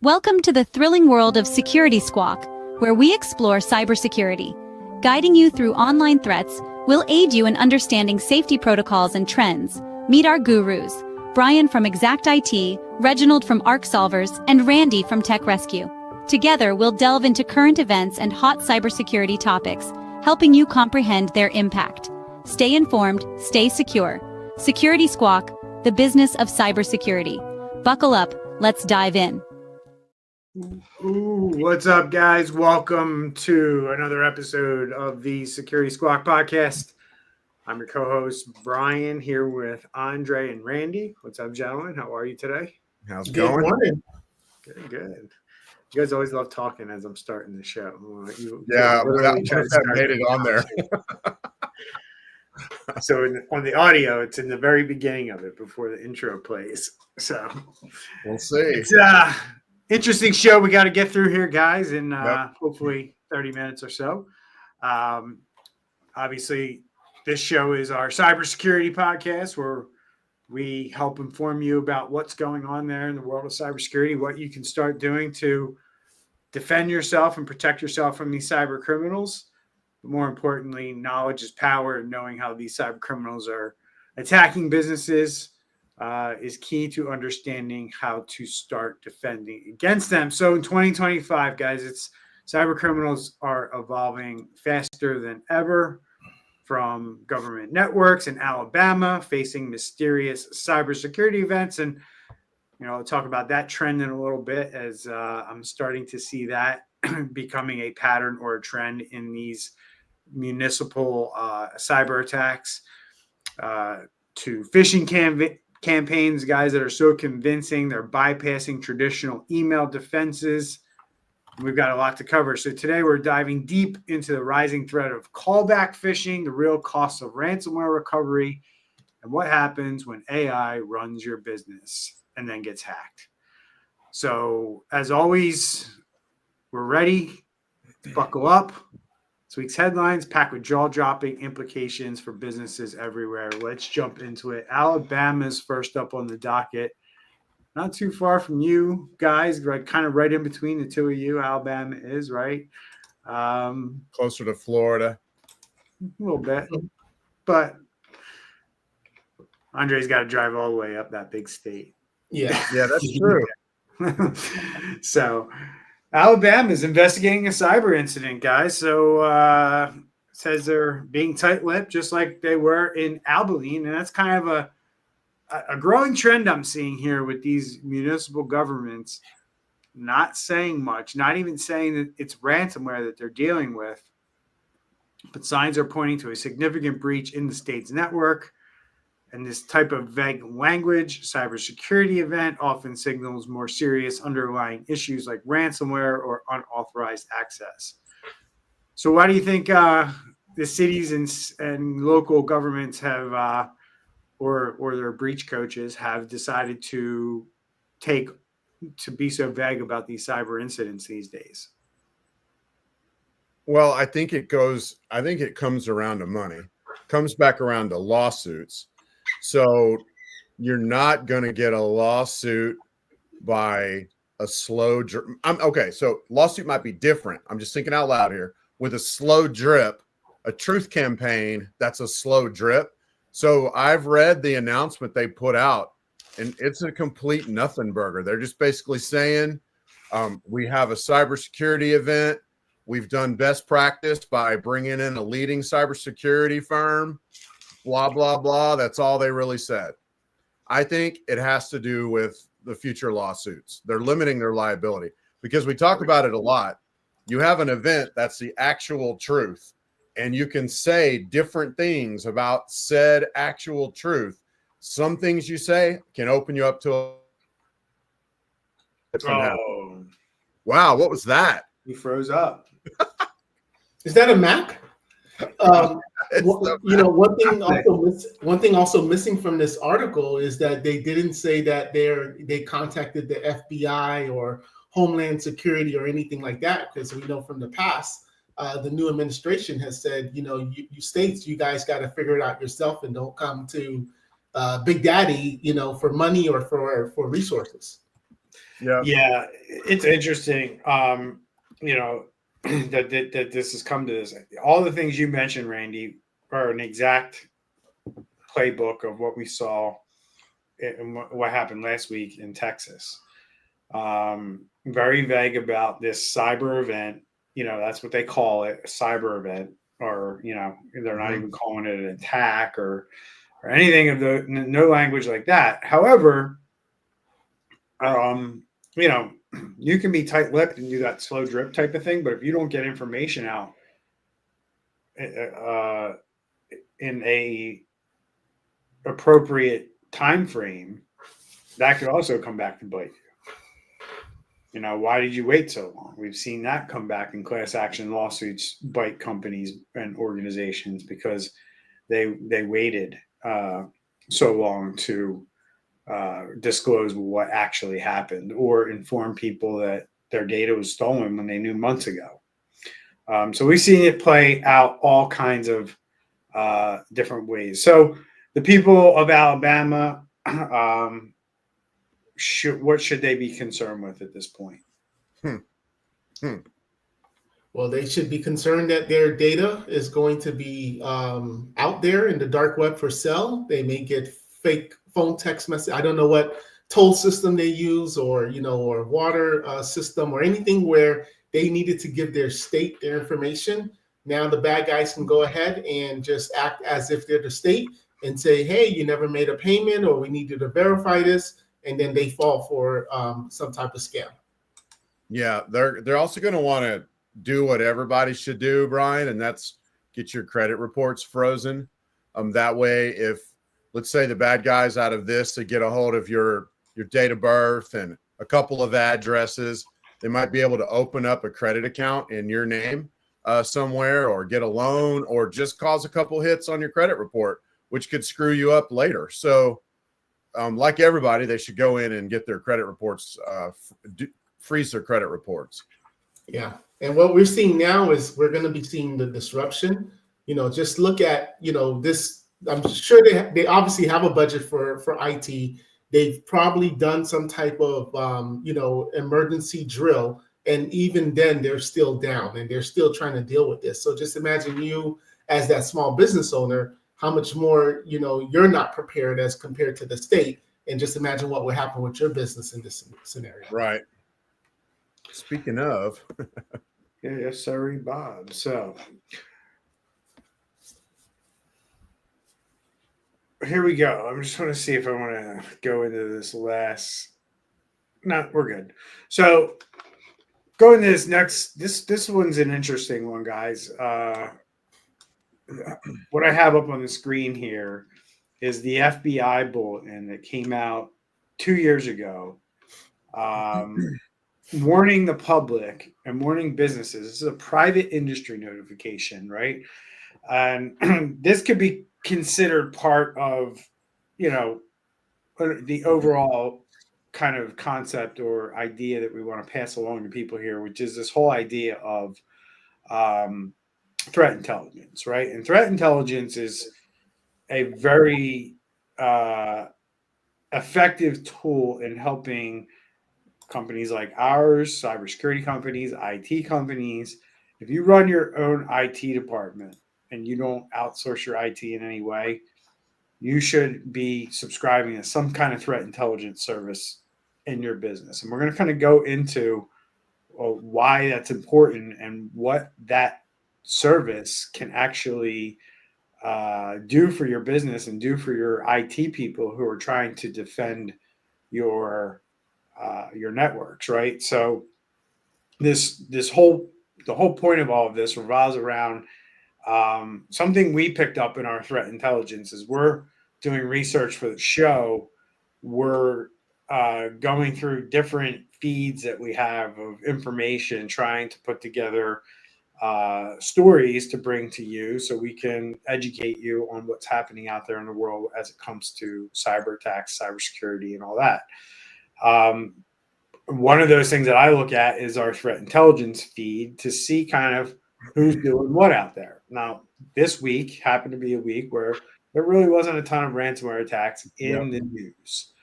Welcome to the thrilling world of Security Squawk, where we explore cybersecurity. Guiding you through online threats, we'll aid you in understanding safety protocols and trends. Meet our gurus, Bryan from Exact IT, Reginald from Arc Solvers, and Randy from Tech Rescue. Together, we'll delve into current events and hot cybersecurity topics, helping you comprehend their impact. Stay informed, stay secure. Security Squawk, the business of cybersecurity. Buckle up, let's dive in. Ooh, what's up, guys? Welcome to another episode of the Security Squawk podcast. I'm your co-host, Bryan, here with Andre and Randy. What's up, gentlemen? How are you today? How's it going? Morning. Good. You guys always love talking as I'm starting the show. That made it on there. So on the audio, it's in the very beginning of it before the intro plays. So we'll see. It's interesting show we got to get through here, guys, in hopefully 30 minutes or so. Obviously, this show is our cybersecurity podcast where we help inform you about what's going on there in the world of cybersecurity, what you can start doing to defend yourself and protect yourself from these cyber criminals. But more importantly, knowledge is power, and knowing how these cyber criminals are attacking businesses is key to understanding how to start defending against them. So in 2025, guys, cyber criminals are evolving faster than ever, from government networks in Alabama facing mysterious cybersecurity events. And, I'll talk about that trend in a little bit, as I'm starting to see that becoming a pattern or a trend in these municipal cyber attacks, to phishing campaigns, guys, that are so convincing they're bypassing traditional email defenses. We've got a lot to cover. So today we're diving deep into the rising threat of callback phishing, the real costs of ransomware recovery, and what happens when AI runs your business and then gets hacked. So as always, we're ready. Buckle up. This week's headlines packed with jaw-dropping implications for businesses everywhere. Let's jump into it. Alabama's first up on the docket. Not too far from you guys, right? Kind of right in between the two of you. Alabama is, right? Closer to Florida. A little bit. But Andre's got to drive all the way up that big state. Yeah, that's true. So Alabama is investigating a cyber incident, guys. So says they're being tight-lipped, just like they were in Abilene. And that's kind of a growing trend I'm seeing here with these municipal governments not saying much, not even saying that it's ransomware that they're dealing with. But signs are pointing to a significant breach in the state's network. And this type of vague language, cybersecurity event, often signals more serious underlying issues like ransomware or unauthorized access. So why do you think the cities and local governments have, or their breach coaches have decided to be so vague about these cyber incidents these days? Well, I think it comes around to money, comes back around to lawsuits. So you're not going to get a lawsuit by a slow drip. Okay, so lawsuit might be different. I'm just thinking out loud here. With a slow drip, a truth campaign, that's a slow drip. So I've read the announcement they put out, and it's a complete nothing burger. They're just basically saying, we have a cybersecurity event. We've done best practice by bringing in a leading cybersecurity firm. Blah, blah, blah. That's all they really said. I think it has to do with the future lawsuits. They're limiting their liability because we talk about it a lot. You have an event that's the actual truth, and you can say different things about said actual truth. Some things you say can open you up to wow, what was that? He froze up. Is that a Mac? One thing also missing from this article is that they didn't say that they contacted the FBI or Homeland Security or anything like that, because we know from the past, the new administration has said, you states, you guys got to figure it out yourself and don't come to Big Daddy, for money or for resources. Yeah. Yeah, it's interesting. You know, that this has come to this. All the things you mentioned, Randy, are an exact playbook of what we saw and what happened last week in Texas. Very vague about this cyber event. You know, that's what they call it, a cyber event, or they're not even calling it an attack or anything of the no language like that. However, you know, you can be tight-lipped and do that slow drip type of thing, but if you don't get information out uh, in a appropriate time frame, that could also come back to bite you. You know, why did you wait so long? We've seen that come back in class action lawsuits, bite companies and organizations because they waited so long to disclose what actually happened or inform people that their data was stolen when they knew months ago. So we've seen it play out all kinds of different ways. So the people of Alabama, what should they be concerned with at this point? Well, they should be concerned that their data is going to be out there in the dark web for sale. They may get fake phone text message. I don't know what toll system they use, or or water system, or anything where they needed to give their state their information. Now the bad guys can go ahead and just act as if they're the state and say, "Hey, you never made a payment, or we need you to verify this," and then they fall for some type of scam. Yeah, they're also going to want to do what everybody should do, Bryan, and that's get your credit reports frozen. That way, if let's say the bad guys out of this to get a hold of your date of birth and a couple of addresses, they might be able to open up a credit account in your name somewhere, or get a loan, or just cause a couple hits on your credit report, which could screw you up later. So, like everybody, they should go in and get their credit reports, freeze their credit reports. Yeah. And what we're seeing now is we're going to be seeing the disruption. Just look at, this. I'm sure they obviously have a budget for IT. They've probably done some type of, emergency drill. And even then, they're still down and they're still trying to deal with this. So just imagine you as that small business owner, how much more, you're not prepared as compared to the state. And just imagine what would happen with your business in this scenario. Right. Speaking of, yes, sorry, Bob. So here we go. I'm just want to see if I want to go into this last. No, we're good. So go into this next. This one's an interesting one, guys. What I have up on the screen here is the FBI bulletin that came out 2 years ago. Warning the public and warning businesses. This is a private industry notification, right? And this could be considered part of, the overall kind of concept or idea that we want to pass along to people here, which is this whole idea of threat intelligence, right? And threat intelligence is a very effective tool in helping companies like ours, cybersecurity companies, IT companies. If you run your own IT department and you don't outsource your IT in any way, you should be subscribing to some kind of threat intelligence service in your business. And we're going to kind of go into why that's important and what that service can actually do for your business and do for your IT people who are trying to defend your networks, right? So the whole point of all of this revolves around something we picked up in our threat intelligence. Is we're doing research for the show. We're going through different feeds that we have of information, trying to put together stories to bring to you so we can educate you on what's happening out there in the world as it comes to cyber attacks, cybersecurity, and all that. One of those things that I look at is our threat intelligence feed to see kind of who's doing what out there. Now, this week happened to be a week where there really wasn't a ton of ransomware attacks in the news.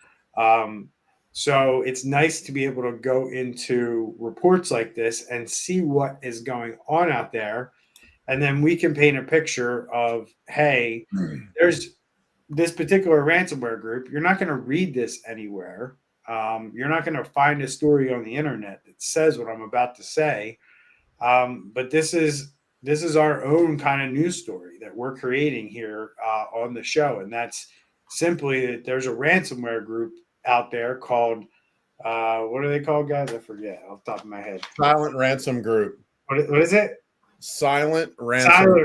So it's nice to be able to go into reports like this and see what is going on out there. And then we can paint a picture of, hey, there's this particular ransomware group. You're not going to read this anywhere. You're not going to find a story on the internet that says what I'm about to say. But this is our own kind of news story that we're creating here on the show, and that's simply that there's a ransomware group out there called what are they called, guys? I forget off the top of my head. Silent Ransom Group. What is it? Silent Ransom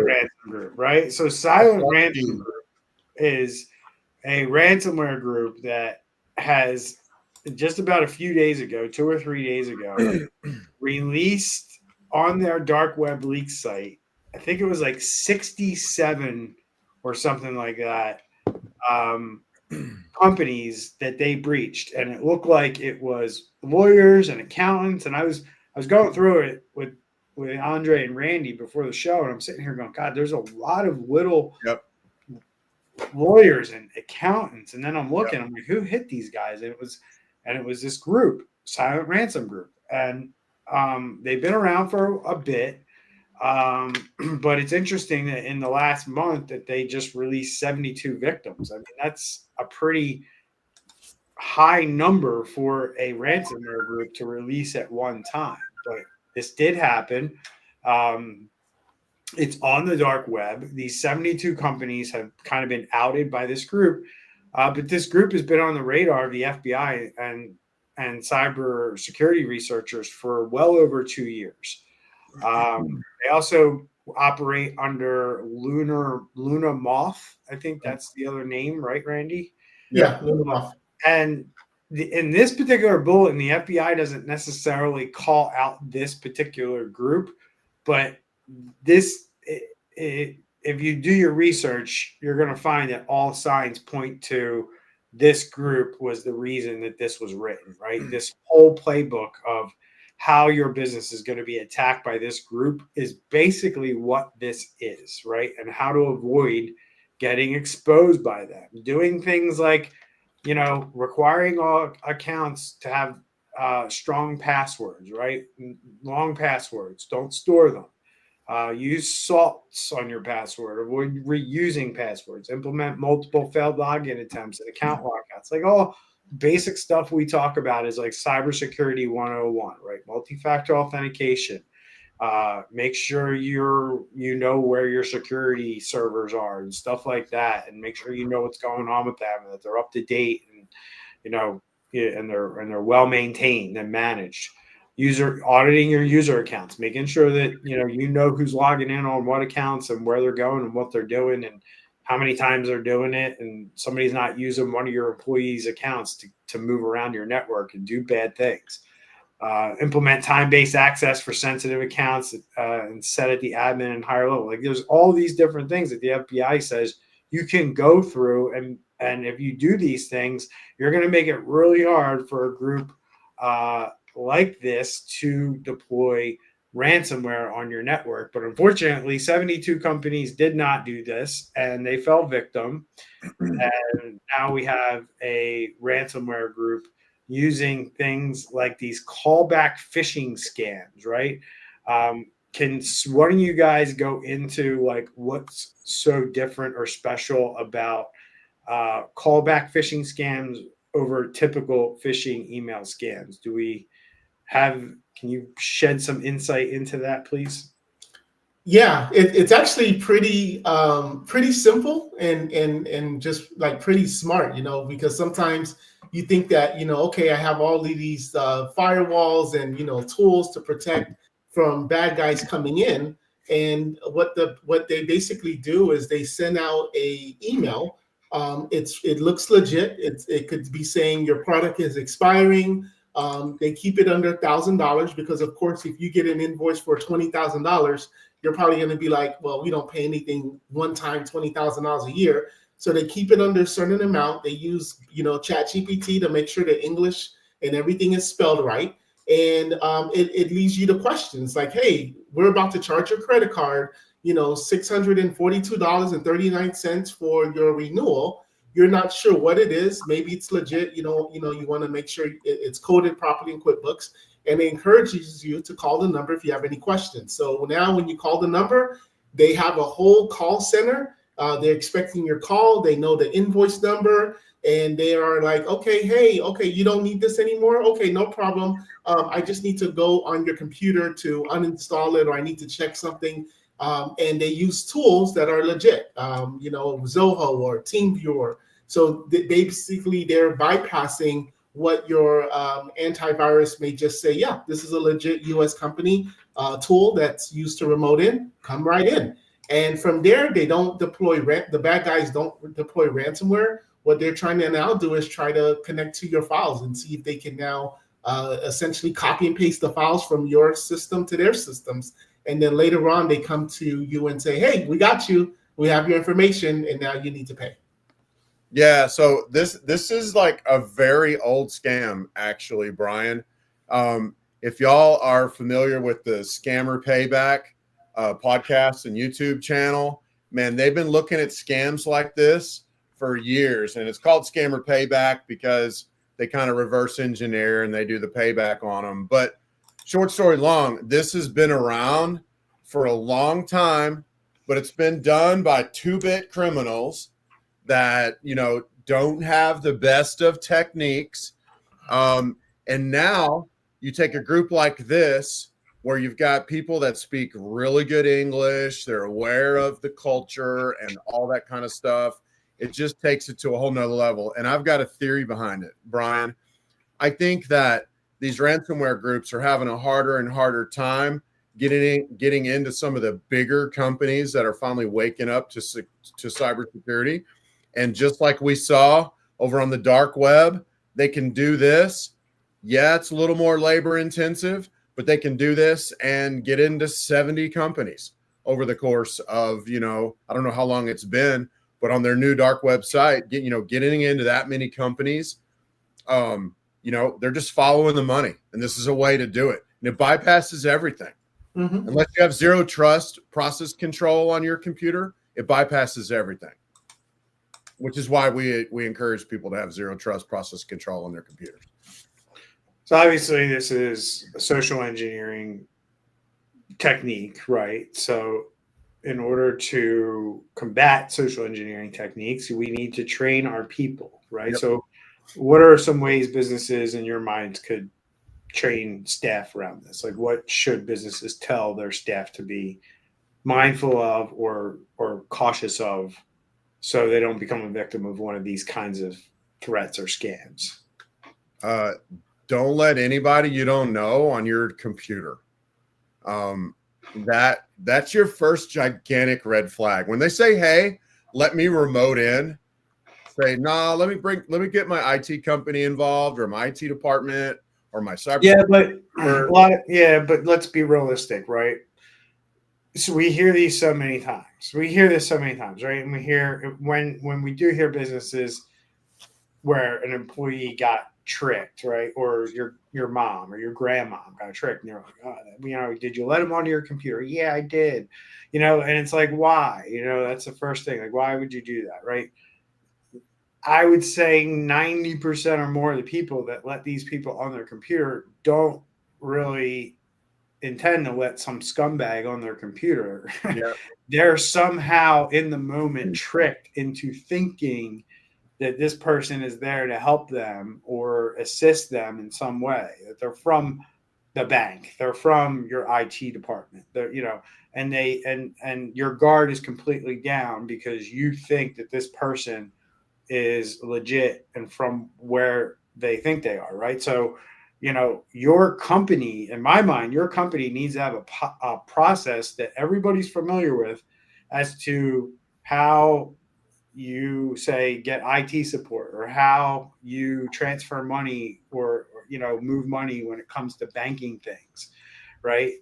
Group, right? So Silent Ransom Group is a ransomware group that has just about a few days ago, 2 or 3 days ago, released on their dark web leak site, I think it was like 67 or something like that, companies that they breached, and it looked like it was lawyers and accountants. And I was going through it with Andre and Randy before the show, and I'm sitting here going, God, there's a lot of little lawyers and accountants. And then I'm looking, I'm like, who hit these guys? And it was this group, Silent Ransom Group, and they've been around for a bit. But it's interesting that in the last month that they just released 72 victims. I mean, that's a pretty high number for a ransomware group to release at one time. But this did happen. It's on the dark web. These 72 companies have kind of been outed by this group. But this group has been on the radar of the FBI and cybersecurity researchers for well over 2 years. They also operate under Luna Moth. I think that's the other name, right, Randy? Yeah, Luna Moth. And in this particular bulletin, the FBI doesn't necessarily call out this particular group, but if you do your research, you're going to find that all signs point to this group was the reason that this was written, right? This whole playbook of how your business is going to be attacked by this group is basically what this is, right? And how to avoid getting exposed by them. Doing things like, requiring all accounts to have strong passwords, right? Long passwords. Don't store them. Use salts on your password. Avoid reusing passwords. Implement multiple failed login attempts and account lockouts. Like all basic stuff we talk about is like cybersecurity 101, right? Multi-factor authentication. Make sure you know where your security servers are and stuff like that, and make sure you know what's going on with them and that they're up to date and and they're well maintained and managed. Auditing your user accounts, making sure that you know who's logging in on what accounts and where they're going and what they're doing and how many times they're doing it, and somebody's not using one of your employees' accounts to move around your network and do bad things. Implement time-based access for sensitive accounts and set at the admin and higher level. Like there's all these different things that the FBI says you can go through, and if you do these things, you're going to make it really hard for a group like this to deploy ransomware on your network. But unfortunately, 72 companies did not do this, and they fell victim. And now we have a ransomware group using things like these callback phishing scams, right? Can one of you guys go into like what's so different or special about callback phishing scams over typical phishing email scams? Can you shed some insight into that, please? Yeah, it's actually pretty simple and just like pretty smart, because sometimes you think that, okay, I have all of these firewalls and, tools to protect from bad guys coming in. And what they basically do is they send out a email. It looks legit. It could be saying your product is expiring. They keep it under $1,000 because, of course, if you get an invoice for $20,000, you're probably going to be like, well, we don't pay anything one time, $20,000 a year. So they keep it under a certain amount. They use, ChatGPT to make sure the English and everything is spelled right. And it leads you to questions like, hey, we're about to charge your credit card, $642.39 for your renewal. you're not sure what it is. Maybe it's legit. You want to make sure it's coded properly in QuickBooks, and it encourages you to call the number if you have any questions. So now when you call the number, they have a whole call center. They're expecting your call. They know the invoice number, and they are like, okay, hey, okay, you don't need this anymore. Okay, no problem. I just need to go on your computer to uninstall it, or I need to check something. And they use tools that are legit, Zoho or TeamViewer. So basically, they're bypassing what your antivirus may just say. Yeah, this is a legit US company tool that's used to remote in. Come right in. And from there, they don't deploy the bad guys don't deploy ransomware. What they're trying to now do is try to connect to your files and see if they can now essentially copy and paste the files from your system to their systems. And then later on, they come to you and say, hey, we got you. We have your information, and now you need to pay. Yeah, so this is like a very old scam, actually, Bryan. If y'all are familiar with the Scammer Payback podcast and YouTube channel, man, they've been looking at scams like this for years, and it's called Scammer Payback because they kind of reverse engineer and they do the payback on them. But short story long, this has been around for a long time, but it's been done by 2-bit criminals that, don't have the best of techniques. And now you take a group like this, where you've got people that speak really good English, they're aware of the culture and all that kind of stuff. It just takes it to a whole nother level. And I've got a theory behind it, Bryan. I think that these ransomware groups are having a harder and harder time getting into some of the bigger companies that are finally waking up to cybersecurity. And just like we saw over on the dark web, they can do this. Yeah, it's a little more labor intensive, but they can do this and get into 70 companies over the course of, I don't know how long it's been, but on their new dark website, getting into that many companies, they're just following the money. And this is a way to do it. And it bypasses everything. Mm-hmm. Unless you have zero trust process control on your computer, it bypasses everything. Which is why we encourage people to have zero trust process control on their computers. So obviously this is a social engineering technique, right? So in order to combat social engineering techniques, we need to train our people, right? Yep. So what are some ways businesses in your minds could train staff around this? Like, what should businesses tell their staff to be mindful of or cautious of, so they don't become a victim of one of these kinds of threats or scams? Don't let anybody you don't know on your computer. That's your first gigantic red flag. When they say, hey, let me remote in, say, nah, let me get my IT company involved, or my IT department, or my cyber. Yeah, but let's be realistic, right? So we hear these so many times. Right? And we hear when we do hear businesses where an employee got tricked, right? Or your mom or your grandma got tricked, and you're like, oh, did you let them onto your computer? Yeah, I did. And it's like, why? That's the first thing. Like, why would you do that, right? I would say 90% or more of the people that let these people on their computer don't really intend to let some scumbag on their computer. Yeah. They're somehow in the moment tricked into thinking that this person is there to help them or assist them in some way, that they're from the bank, they're from your IT department, and your guard is completely down because you think that this person is legit and from where they think they are, right? So, your company, in my mind, your company needs to have a process that everybody's familiar with as to how you say get IT support, or how you transfer money or move money when it comes to banking things, right?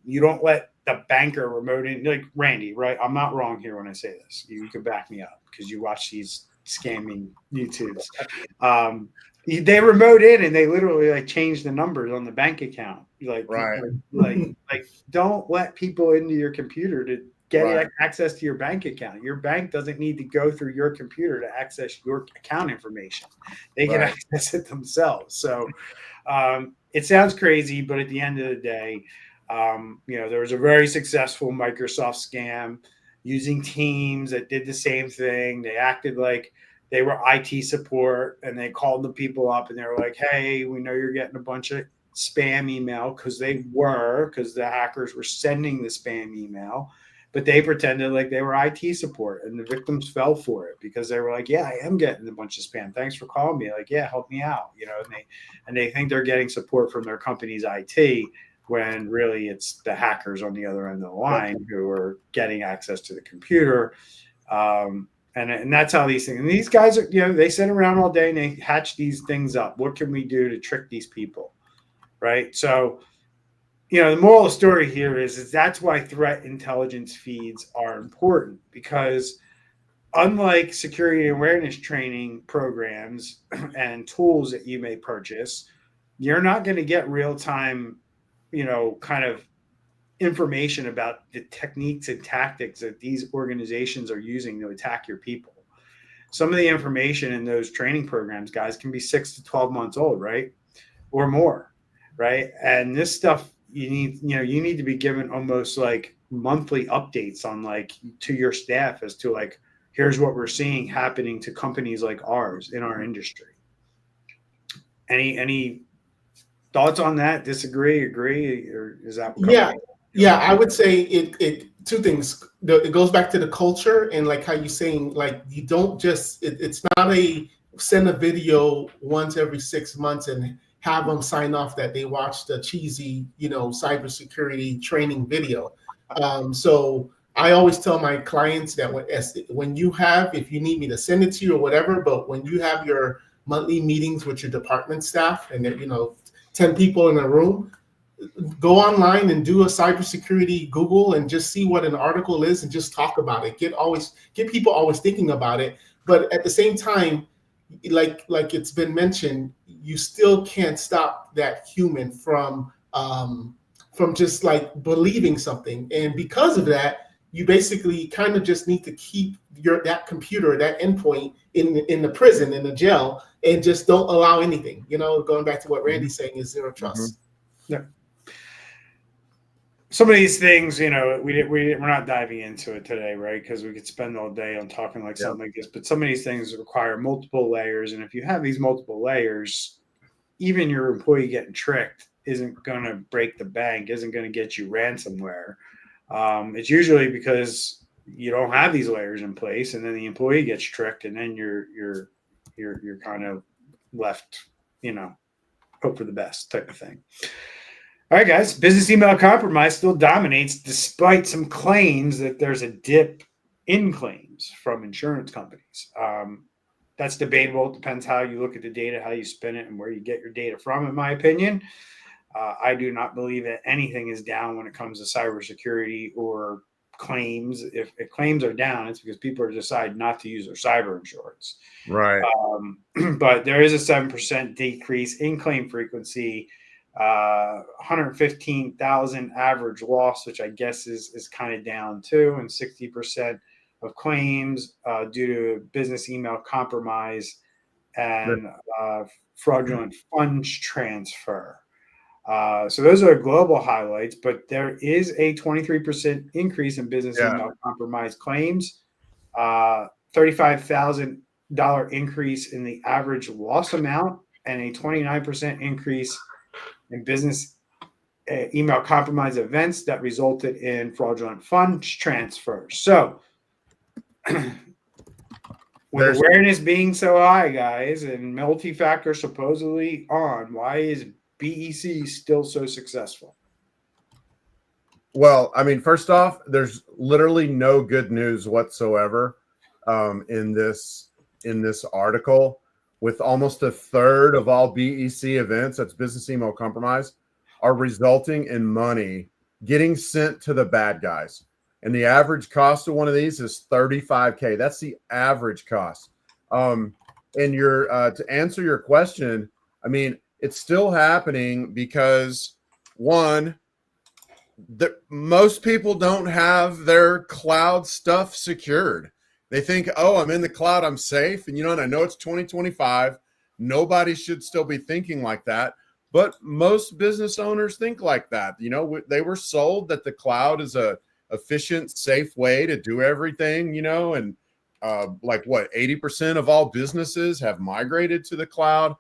You don't let the banker remote in, like Randy, right? I'm not wrong here when I say this. You can back me up because you watch these scamming YouTubes. They remote in and they literally change the numbers on the bank account. Like, right. Like don't let people into your computer to get access to your bank account. Your bank doesn't need to go through your computer to access your account information. They can access it themselves. So it sounds crazy, but at the end of the day, there was a very successful Microsoft scam using Teams that did the same thing. They acted like they were IT support, and they called the people up and they were like, hey, we know you're getting a bunch of spam email, because the hackers were sending the spam email, but they pretended like they were IT support, and the victims fell for it because they were like, yeah, I am getting a bunch of spam. Thanks for calling me. Like, yeah, help me out. And they think they're getting support from their company's IT, when really it's the hackers on the other end of the line who are getting access to the computer. And that's how these things, and these guys are, they sit around all day and they hatch these things up. What can we do to trick these people? Right. So, the moral of the story here is that's why threat intelligence feeds are important, because unlike security awareness training programs and tools that you may purchase, you're not going to get real-time, kind of information about the techniques and tactics that these organizations are using to attack your people. Some of the information in those training programs, guys, can be 6 to 12 months old, right? Or more, right? And this stuff, you need to be given almost like monthly updates on, like, to your staff as to, like, here's what we're seeing happening to companies like ours in our industry. Any thoughts on that? Disagree, agree, or is that? Yeah, I would say it two things. It goes back to the culture, and like how you're saying, like, you don't just, it's not a send a video once every 6 months and have them sign off that they watched a cheesy, cybersecurity training video. So I always tell my clients that when you have, if you need me to send it to you or whatever, but when you have your monthly meetings with your department staff and 10 people in a room, go online and do a cybersecurity Google and just see what an article is and just talk about it. Get people always thinking about it. But at the same time, like it's been mentioned, you still can't stop that human from just like believing something. And because of that, you basically kind of just need to keep that computer, that endpoint in the prison, in the jail, and just don't allow anything. Going back to what Randy's saying is zero trust. Yeah. Some of these things, we're not diving into it today, right? Because we could spend all day on talking like something like this. But some of these things require multiple layers, and if you have these multiple layers, even your employee getting tricked isn't going to break the bank, isn't going to get you ransomware. It's usually because you don't have these layers in place, and then the employee gets tricked, and then you're kind of left, hope for the best type of thing. All right, guys, business email compromise still dominates despite some claims that there's a dip in claims from insurance companies. That's debatable. It depends how you look at the data, how you spin it, and where you get your data from, in my opinion. I do not believe that anything is down when it comes to cybersecurity or claims. If claims are down, it's because people decide not to use their cyber insurance. Right. But there is a 7% decrease in claim frequency, 115,000 average loss, which I guess is kind of down too, and 60% of claims due to business email compromise and fraudulent funds transfer. So those are global highlights, but there is a 23% increase in business email compromise claims, $35,000 increase in the average loss amount, and a 29% increase in business email compromise events that resulted in fraudulent funds transfers. So with awareness being so high, guys, and multi-factor supposedly on, why is BEC still so successful? Well, I mean, first off, there's literally no good news whatsoever in this article. With almost a third of all BEC events, that's business email compromise, are resulting in money getting sent to the bad guys. And the average cost of one of these is $35K. That's the average cost. And to answer your question, I mean, it's still happening because, one, most people don't have their cloud stuff secured. They think, oh, I'm in the cloud, I'm safe. And I know it's 2025. Nobody should still be thinking like that. But most business owners think like that. They were sold that the cloud is a efficient, safe way to do everything, and like what, 80% of all businesses have migrated to the cloud.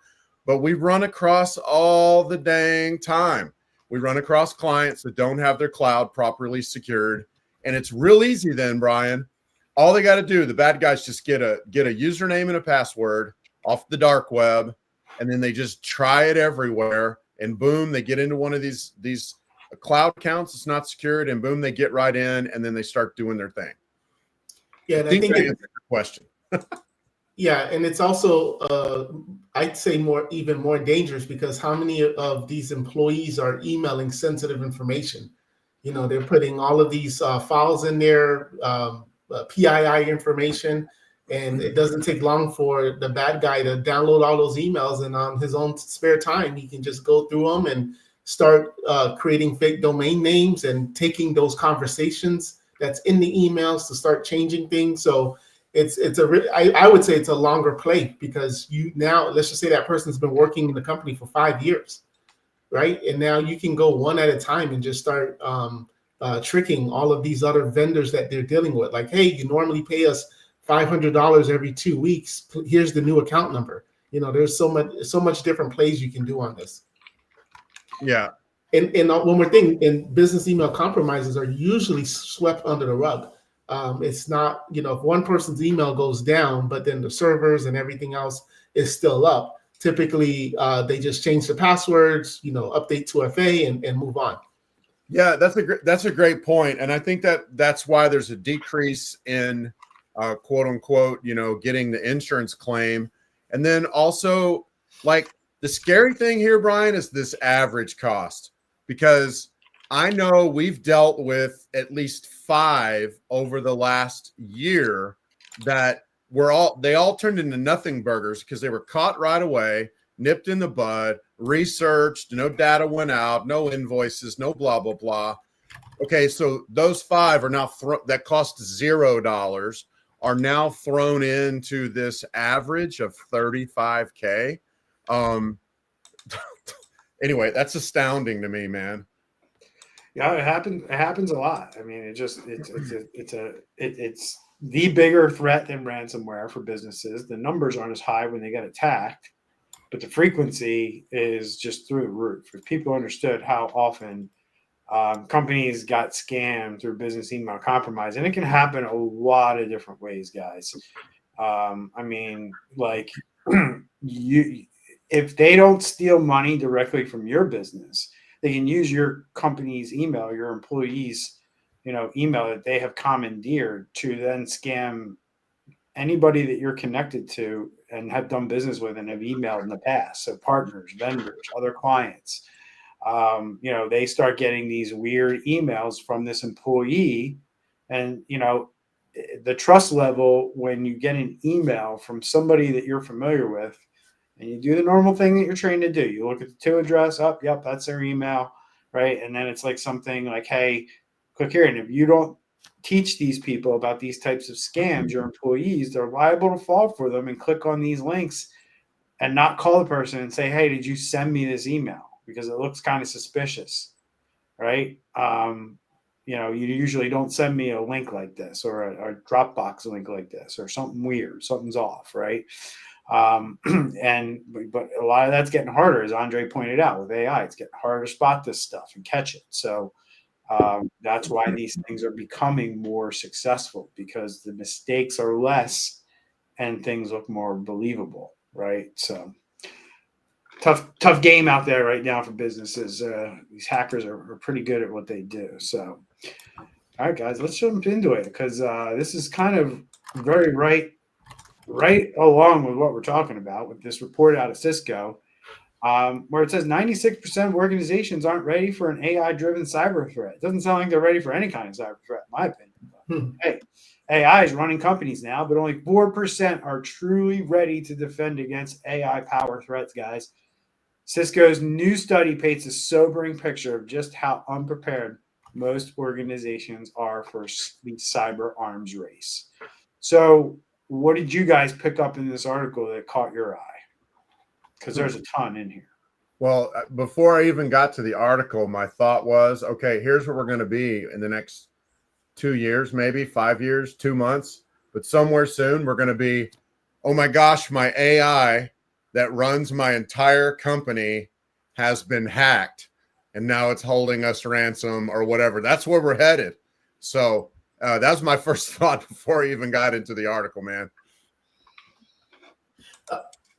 But we run across all the dang time. We run across clients that don't have their cloud properly secured. And it's real easy then, Bryan. All they got to do, the bad guys just get a username and a password off the dark web, and then they just try it everywhere. And boom, they get into one of these cloud accounts. It's not secured, and boom, they get right in, and then they start doing their thing. Yeah, and I think that answers your question. Yeah, and it's also, I'd say even more dangerous, because how many of these employees are emailing sensitive information? They're putting all of these files in there, PII information, and it doesn't take long for the bad guy to download all those emails, and on his own spare time, he can just go through them and start creating fake domain names and taking those conversations that's in the emails to start changing things. So I would say it's a longer play, because let's just say that person's been working in the company for 5 years, right? And now you can go one at a time and just start tricking all of these other vendors that they're dealing with. Like, hey, you normally pay us $500 every 2 weeks. Here's the new account number. There's so much different plays you can do on this. Yeah. And one more thing, and business email compromises are usually swept under the rug. It's not, if one person's email goes down, but then the servers and everything else is still up, typically they just change the passwords, update 2FA and move on. Yeah, that's a great point. And I think that's why there's a decrease in quote unquote, getting the insurance claim. And then also, like, the scary thing here, Bryan, is this average cost, because I know we've dealt with at least 5 over the last year that they all turned into nothing burgers, because they were caught right away, nipped in the bud, researched, no data went out, no invoices, no blah, blah, blah. Okay, so those 5 are now that cost $0 are now thrown into this average of $35K. Anyway, that's astounding to me, man. Yeah, it happens a lot. I mean, it's the bigger threat than ransomware for businesses. The numbers aren't as high when they get attacked, but the frequency is just through the roof. If people understood how often companies got scammed through business email compromise, and it can happen a lot of different ways, guys. I mean, like, if they don't steal money directly from your business, they can use your company's email, your employees, email that they have commandeered, to then scam anybody that you're connected to and have done business with and have emailed in the past. So partners, vendors, other clients, they start getting these weird emails from this employee. And, the trust level when you get an email from somebody that you're familiar with, and you do the normal thing that you're trained to do. You look at the to address, yep, that's their email, right? And then it's like something like, hey, click here. And if you don't teach these people about these types of scams, your employees, they're liable to fall for them and click on these links and not call the person and say, hey, did you send me this email? Because it looks kind of suspicious, right? You usually don't send me a link like this, or a Dropbox link like this, or something weird, something's off, right? But a lot of that's getting harder, as Andre pointed out, with AI. It's getting harder to spot this stuff and catch it. So that's why these things are becoming more successful, because the mistakes are less and things look more believable, right? So tough game out there right now for businesses. These hackers are pretty good at what they do. So, all right, guys, let's jump into it, because this is kind of very right along with what we're talking about with this report out of Cisco, where it says 96% of organizations aren't ready for an AI-driven cyber threat. It doesn't sound like they're ready for any kind of cyber threat, in my opinion. Hey, AI is running companies now, but only 4% are truly ready to defend against AI power threats, guys. Cisco's new study paints a sobering picture of just how unprepared most organizations are for the cyber arms race. So what did you guys pick up in this article that caught your eye? Because there's a ton in here. Well, before I even got to the article, my thought was, okay, here's where we're going to be in the next 2 years, maybe 5 years, 2 months, but somewhere soon we're going to be, oh my gosh, my AI that runs my entire company has been hacked and now it's holding us ransom or whatever. That's where we're headed. So that was my first thought before I even got into the article, man.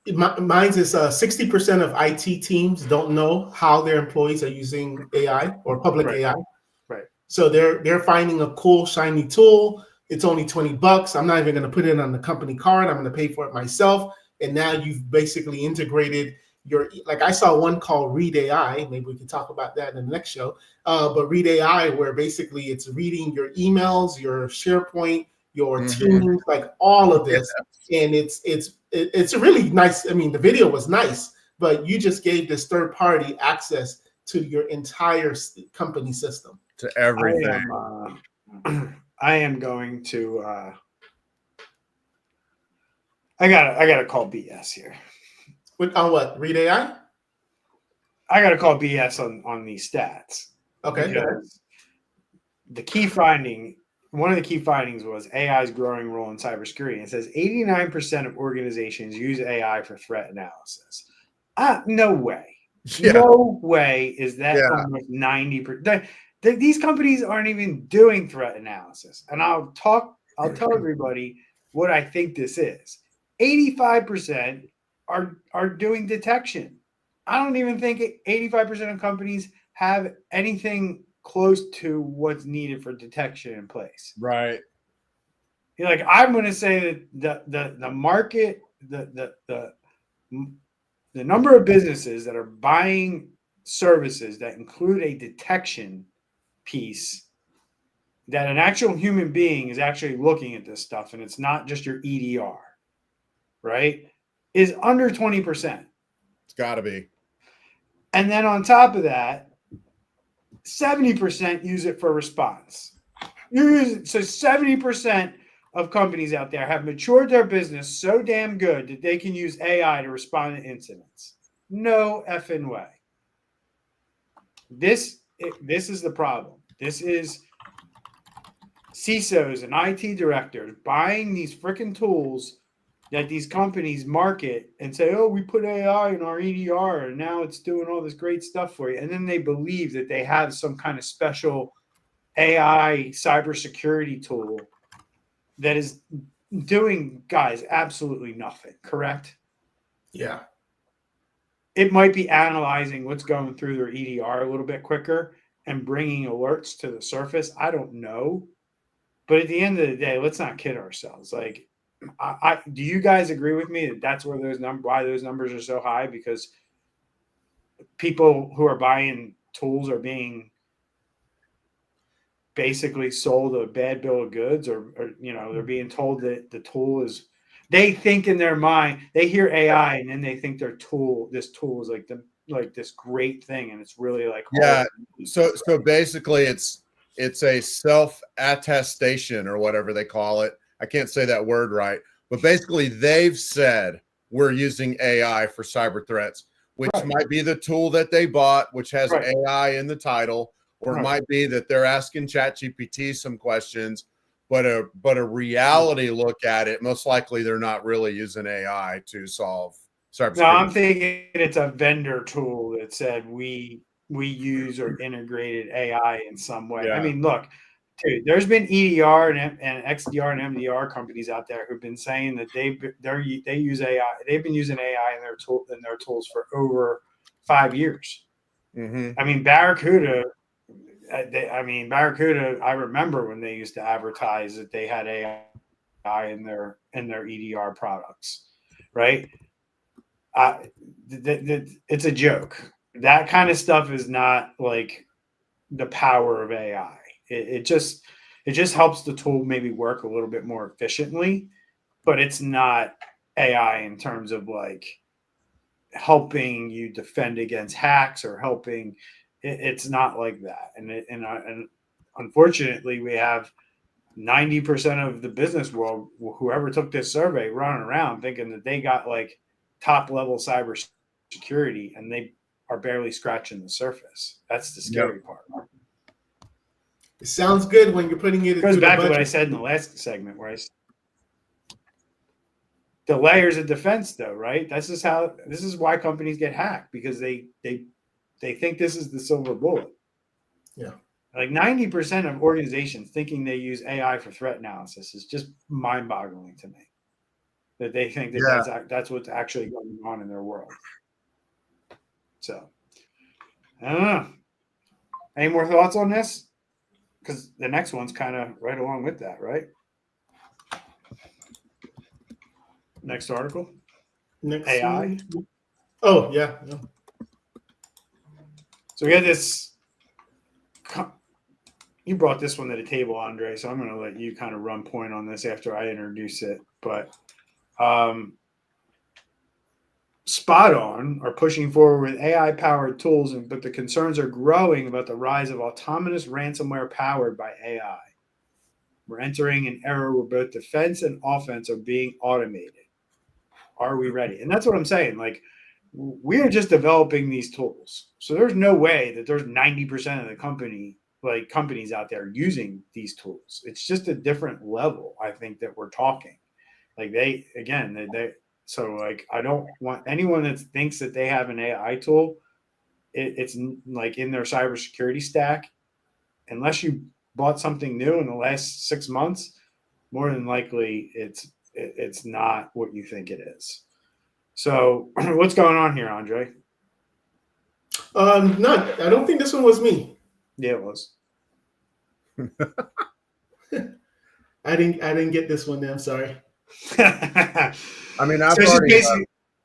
Mine's is 60% of IT teams don't know how their employees are using AI or public AI. Right. So they're finding a cool shiny tool. It's only $20. I'm not even going to put it on the company card. I'm going to pay for it myself. And now you've basically integrated your, like I saw one called Read AI. Maybe we can talk about that in the next show. But Read AI, where basically it's reading your emails, your SharePoint, your Teams, like all of this. And it's really nice. I mean, the video was nice, but you just gave this third party access to your entire company system. To everything. I am going to. I gotta call BS here. On what? Read AI? I gotta call BS on these stats. Okay. Because the key finding, one of the key findings was AI's growing role in cybersecurity. It says 89% of organizations use AI for threat analysis. No way. Yeah. No way is that almost 90%. These companies aren't even doing threat analysis. And I'll tell everybody what I think this is. 85% are doing detection. I don't even think 85% of companies have anything close to what's needed for detection in place. Right. Like, I'm going to say that the market, the number of businesses that are buying services that include a detection piece, that an actual human being is actually looking at this stuff, and it's not just your EDR, right, is under 20%. It's got to be. And then on top of that, 70% use it for response. So 70% of companies out there have matured their business so damn good that they can use AI to respond to incidents. No effing way. This is the problem. This is CISOs and IT directors buying these freaking tools that these companies market and say, oh, we put AI in our EDR and now it's doing all this great stuff for you. And then they believe that they have some kind of special AI cybersecurity tool that is doing, guys, absolutely nothing, correct? Yeah. It might be analyzing what's going through their EDR a little bit quicker and bringing alerts to the surface. I don't know. But at the end of the day, let's not kid ourselves. Like, do you guys agree with me that that's where why those numbers are so high? Because people who are buying tools are being basically sold a bad bill of goods, or they're being told that the tool is. They think in their mind, they hear AI and then they think this tool is like this great thing, and it's really like So basically, it's a self-attestation or whatever they call it. I can't say that word right, but basically they've said we're using AI for cyber threats, which might be the tool that they bought, which has AI in the title, or it might be that they're asking ChatGPT some questions, but a reality look at it, most likely they're not really using AI to solve cybersecurity. No, I'm thinking it's a vendor tool that said we use or integrated AI in some way. Yeah. I mean, look, dude, there's been EDR and XDR and MDR companies out there who've been saying that they use AI. They've been using AI in their tools for over 5 years. Mm-hmm. I mean, Barracuda. I remember when they used to advertise that they had AI in their EDR products, right? It's a joke. That kind of stuff is not like the power of AI. It just helps the tool maybe work a little bit more efficiently, but it's not AI in terms of like helping you defend against hacks or helping. It's not like that. And unfortunately, we have 90% of the business world, whoever took this survey, running around thinking that they got like top level cyber security, and they are barely scratching the surface. That's the scary part. It sounds good when you're putting it. It goes back to what I said in the last segment, where the layers of defense, though, right? This is why companies get hacked, because they think this is the silver bullet. Yeah. Like 90% of organizations thinking they use AI for threat analysis is just mind-boggling to me. That they think that that's what's actually going on in their world. So, I don't know. Any more thoughts on this? Because the next one's kind of right along with that, right? Next article. Next AI. one. Oh, yeah. So we got this. You brought this one to the table, Andre, so I'm going to let you kind of run point on this after I introduce it. But Spot On are pushing forward with AI-powered tools, but the concerns are growing about the rise of autonomous ransomware powered by AI. We're entering an era where both defense and offense are being automated. Are we ready? And that's what I'm saying. Like, we're just developing these tools. So there's no way that there's 90% of the companies out there using these tools. It's just a different level, I think, that we're talking. Like so like, I don't want anyone that thinks that they have an AI tool, it's like in their cybersecurity stack, unless you bought something new in the last 6 months, more than likely it's not what you think it is. So what's going on here, Andre? None. I don't think this one was me. Yeah, it was. I didn't get this one. I'm sorry. I mean, I've so already.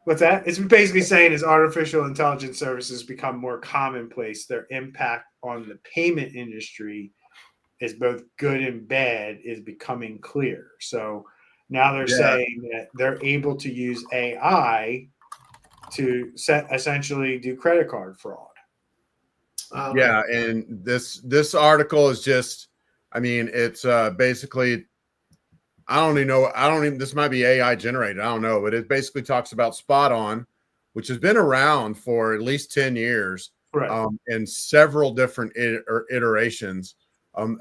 What's that? It's basically saying as artificial intelligence services become more commonplace, their impact on the payment industry is both good and bad is becoming clear. So now they're saying that they're able to use AI to essentially do credit card fraud. Okay. Yeah, and this article is just, I mean, it's basically, this might be AI generated, I don't know, but it basically talks about Spot On, which has been around for at least 10 years, right? And several different iterations,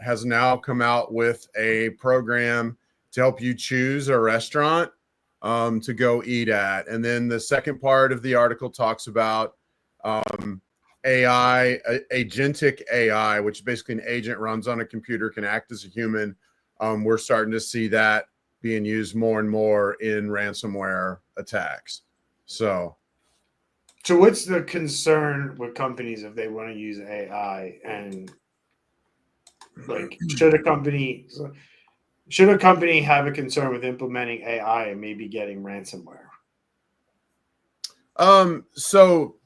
has now come out with a program to help you choose a restaurant to go eat at. And then the second part of the article talks about AI, agentic AI, which basically an agent runs on a computer, can act as a human. We're starting to see that being used more and more in ransomware attacks. So what's the concern with companies if they want to use AI, and like should a company have a concern with implementing AI and maybe getting ransomware? So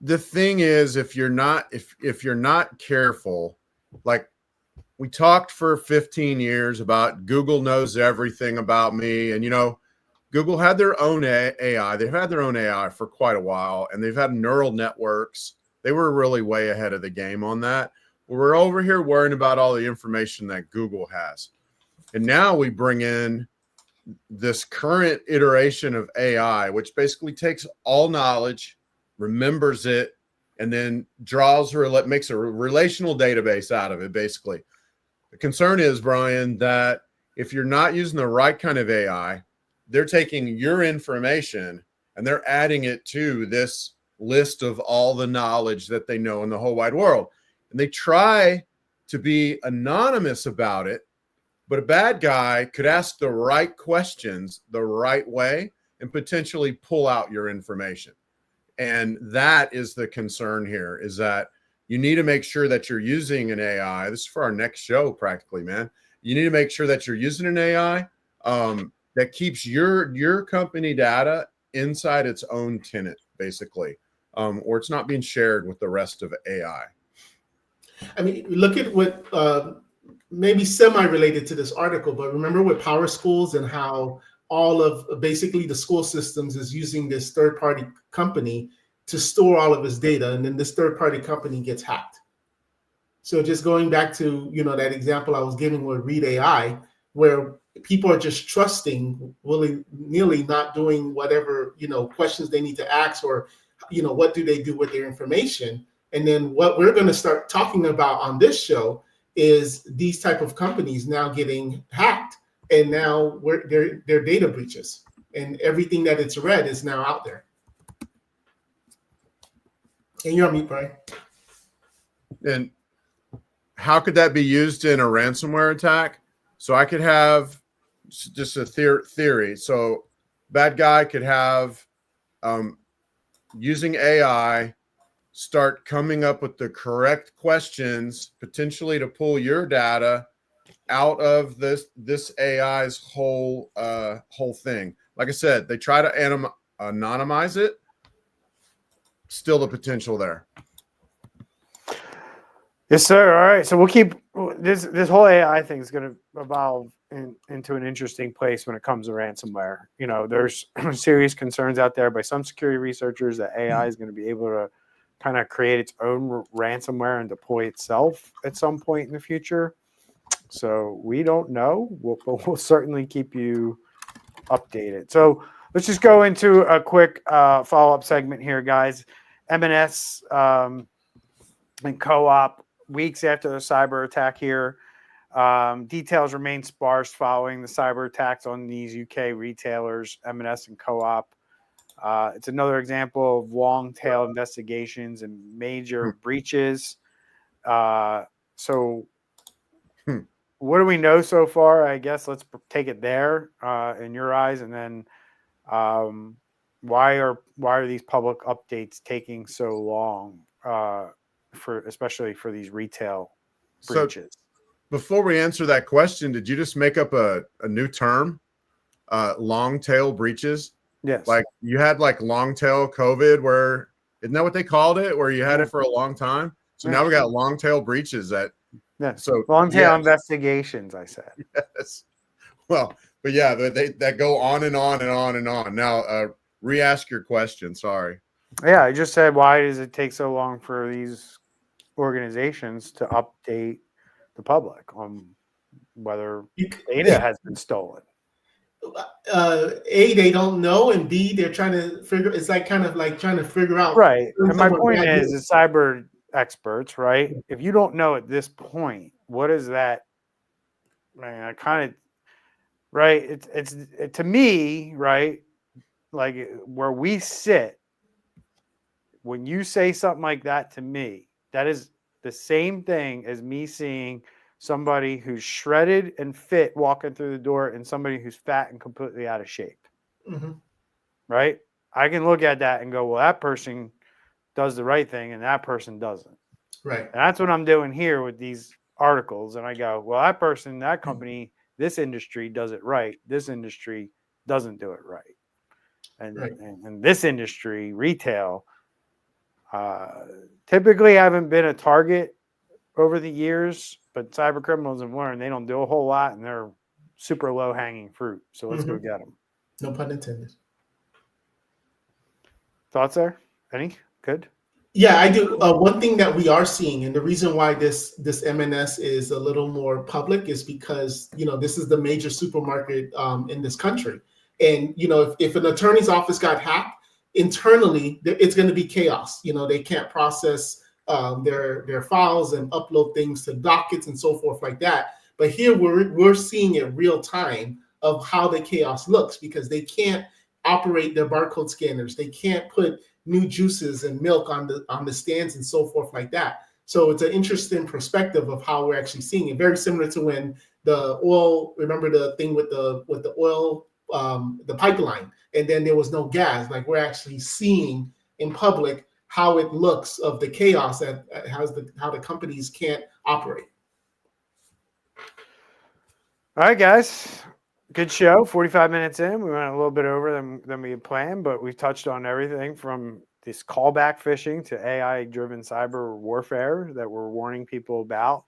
the thing is, if you're not careful, like we talked for 15 years about Google knows everything about me, and Google had their own AI. They've had their own AI for quite a while, and they've had neural networks. They were really way ahead of the game on that. We're over here worrying about all the information that Google has. And now we bring in this current iteration of AI, which basically takes all knowledge, remembers it, and then makes a relational database out of it, basically. The concern is, Bryan, that if you're not using the right kind of AI, they're taking your information and they're adding it to this list of all the knowledge that they know in the whole wide world. And they try to be anonymous about it, but a bad guy could ask the right questions the right way and potentially pull out your information. And that is the concern here, is that you need to make sure that you're using an AI. This is for our next show, practically, man. You need to make sure that you're using an AI that keeps your company data inside its own tenant, basically, or it's not being shared with the rest of AI. I mean, look at what maybe semi-related to this article, but remember with power schools and how all of basically the school systems is using this third-party company to store all of his data, and then this third-party company gets hacked. So just going back to, that example I was giving with Read AI, where people are just trusting, willy-nilly, not doing whatever, questions they need to ask, or, what do they do with their information. And then what we're going to start talking about on this show is these type of companies now getting hacked, and now their data breaches, and everything that it's read is now out there. And you're on mute, Bryan. And how could that be used in a ransomware attack? So I could have just a theory. So bad guy could have, using AI, start coming up with the correct questions, potentially to pull your data out of this AI's whole thing. Like I said, they try to anonymize it. Still the potential there. Yes, sir. All right. So we'll keep this whole AI thing is going to evolve into an interesting place when it comes to ransomware. There's serious concerns out there by some security researchers that AI is going to be able to kind of create its own ransomware and deploy itself at some point in the future. So we don't know, but we'll certainly keep you updated. So let's just go into a quick follow-up segment here, guys. M&S and Co-op, weeks after the cyber attack here. Details remain sparse following the cyber attacks on these UK retailers, M&S and Co-op. It's another example of long-tail investigations and major breaches. So what do we know so far? I guess let's take it there in your eyes, and then why are these public updates taking so long? Especially for these retail breaches. So before we answer that question, did you just make up a new term? Long tail breaches? Yes. Like you had like long tail COVID, where isn't that what they called it? Where you had it for a long time. So now we got long tail breaches so long tail investigations, I said. Yes. Well, but yeah, that go on and on and on and on. Now re-ask your question. Sorry. Yeah, I just said, why does it take so long for these organizations to update the public on whether data has been stolen? A, they don't know, and B, they're trying to figure. It's like kind of like trying to figure out. Right. And my point is, the cyber experts, right? If you don't know at this point, what is that? Man, I kind of, right? It's to me, right? Like where we sit. When you say something like that to me, that is the same thing as me seeing somebody who's shredded and fit walking through the door and somebody who's fat and completely out of shape. Mm-hmm. Right? I can look at that and go, well, that person does the right thing and that person doesn't. Right. And that's what I'm doing here with these articles. And I go, well, that person, that company, this industry does it right. This industry doesn't do it right. And this industry, retail, typically haven't been a target over the years, but cyber criminals have learned they don't do a whole lot and they're super low hanging fruit. So let's go get them. No pun intended. Thoughts there? Any? Good. Yeah, I do. One thing that we are seeing, and the reason why this M&S is a little more public, is because this is the major supermarket in this country, and if an attorney's office got hacked internally, it's going to be chaos. They can't process their files and upload things to dockets and so forth like that. But here we're seeing it real time of how the chaos looks, because they can't operate their barcode scanners. They can't put new juices and milk on the stands and so forth like that. So it's an interesting perspective of how we're actually seeing it. Very similar to when the oil, remember the thing with the oil, the pipeline, and then there was no gas. Like we're actually seeing in public how it looks of the chaos that how the companies can't operate. All right, guys. Good show. 45 minutes in. We went a little bit over than we had planned, but we touched on everything from this callback phishing to AI-driven cyber warfare that we're warning people about.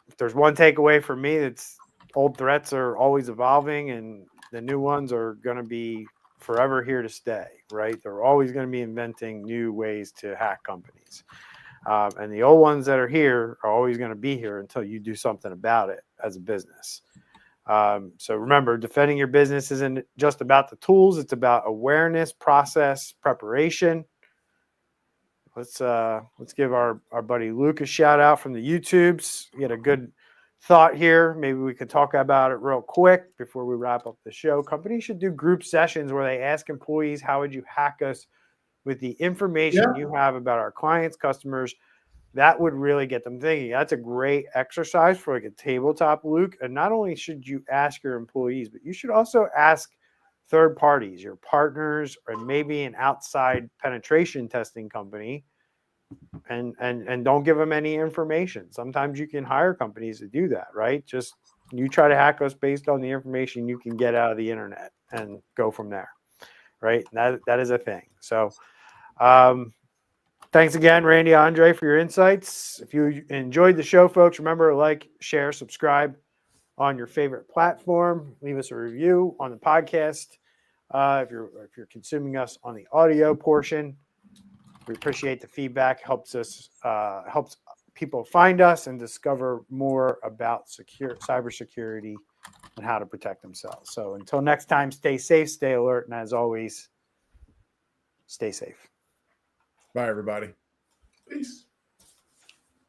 If there's one takeaway for me, it's old threats are always evolving and the new ones are going to be forever here to stay, right? They're always going to be inventing new ways to hack companies. And the old ones that are here are always going to be here until you do something about it as a business. So remember, defending your business isn't just about the tools. It's about awareness, process, preparation. Let's give our buddy Luke a shout out from the YouTubes. We had a good thought here. Maybe we could talk about it real quick before we wrap up the show. Companies should do group sessions where they ask employees, how would you hack us with the information you have about our clients, customers? That would really get them thinking. That's a great exercise for like a tabletop, Luke. And not only should you ask your employees, but you should also ask third parties, your partners, or maybe an outside penetration testing company, and don't give them any information. Sometimes you can hire companies to do that, right? Just you try to hack us based on the information you can get out of the internet and go from there, right? That is a thing. So thanks again, Randy, Andre, for your insights. If you enjoyed the show, folks, remember to like, share, subscribe on your favorite platform. Leave us a review on the podcast. If you're consuming us on the audio portion, we appreciate the feedback. Helps people find us and discover more about cybersecurity and how to protect themselves. So until next time, stay safe, stay alert, and as always, stay safe. Bye, everybody. Peace.